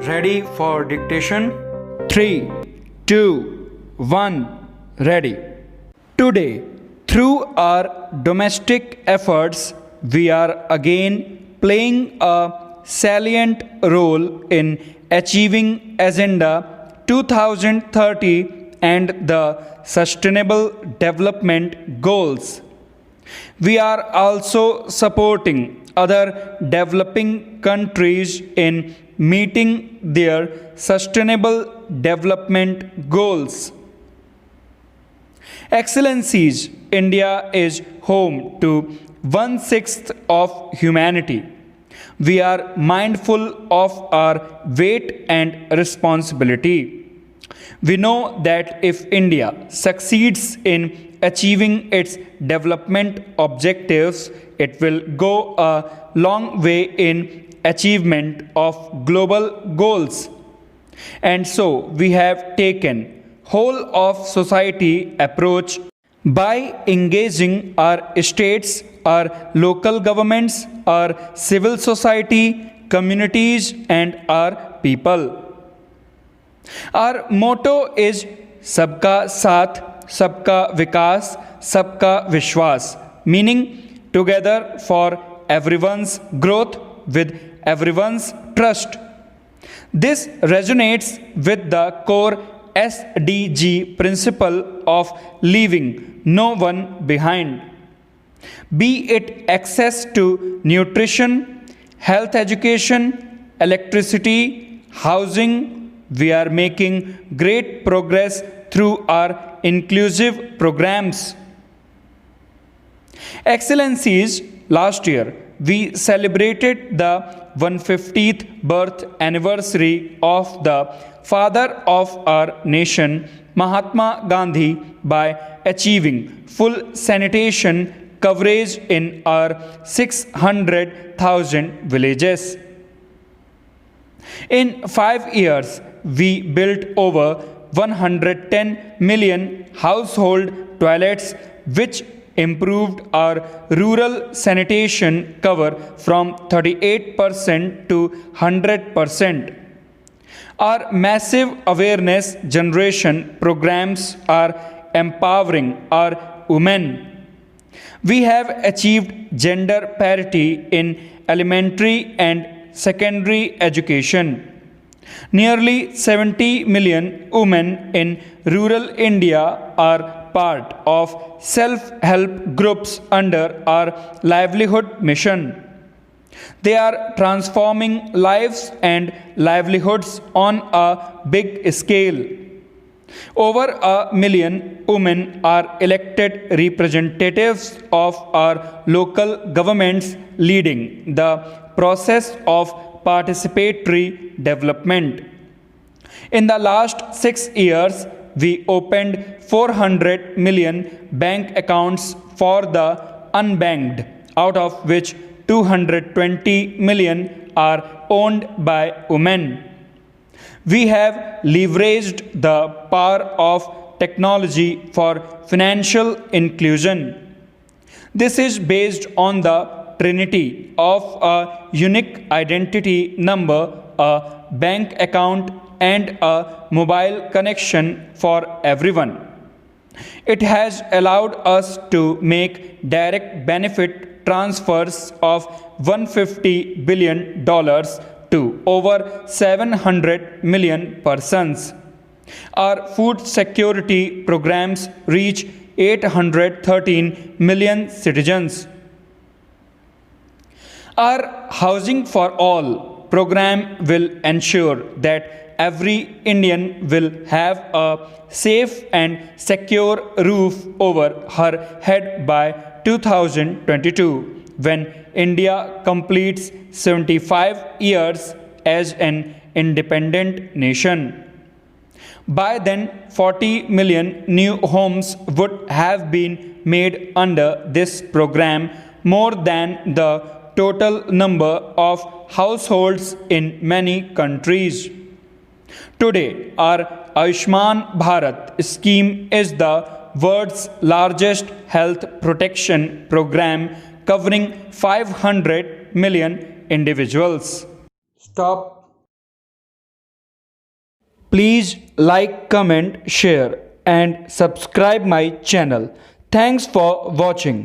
Ready for dictation? 3, 2, 1, ready. Today, through our domestic efforts, we are again playing a salient role in achieving Agenda 2030 and the Sustainable Development Goals. We are also supporting other developing countries in meeting their sustainable development goals. Excellencies, India is home to 1/6 of humanity. We are mindful of our weight and responsibility. We know that if India succeeds in achieving its development objectives, it will go a long way in achievement of global goals. And so we have taken whole of society approach by engaging our states, our local governments, our civil society, communities and our people. Our motto is Sabka Saath, Sabka Vikas, Sabka Vishwas, meaning together for everyone's growth with everyone's trust. This resonates with the core SDG principle of leaving no one behind. Be it access to nutrition, health education, electricity, housing, we are making great progress through our inclusive programs. Excellencies, last year we celebrated the 150th birth anniversary of the father of our nation, Mahatma Gandhi, by achieving full sanitation coverage in our 600,000 villages. In 5 years, we built over 110 million household toilets, which improved our rural sanitation cover from 38% to 100%. Our massive awareness generation programs are empowering our women. We have achieved gender parity in elementary and secondary education. Nearly 70 million women in rural India are part of self-help groups under our livelihood mission. They are transforming lives and livelihoods on a big scale. Over 1 million women are elected representatives of our local governments, leading the process of participatory development. In the last 6 years, we opened 400 million bank accounts for the unbanked, out of which 220 million are owned by women. We have leveraged the power of technology for financial inclusion. This is based on the trinity of a unique identity number, a bank account, and a mobile connection for everyone. It has allowed us to make direct benefit transfers of $150 billion to over 700 million persons. Our food security programs reach 813 million citizens. Our Housing for All program will ensure that every Indian will have a safe and secure roof over her head by 2022, when India completes 75 years as an independent nation. By then, 40 million new homes would have been made under this program, more than the total number of households in many countries. Today, our Ayushman Bharat scheme is the world's largest health protection program, covering 500 million individuals. Stop Please like, comment, share and subscribe my channel. Thanks for watching.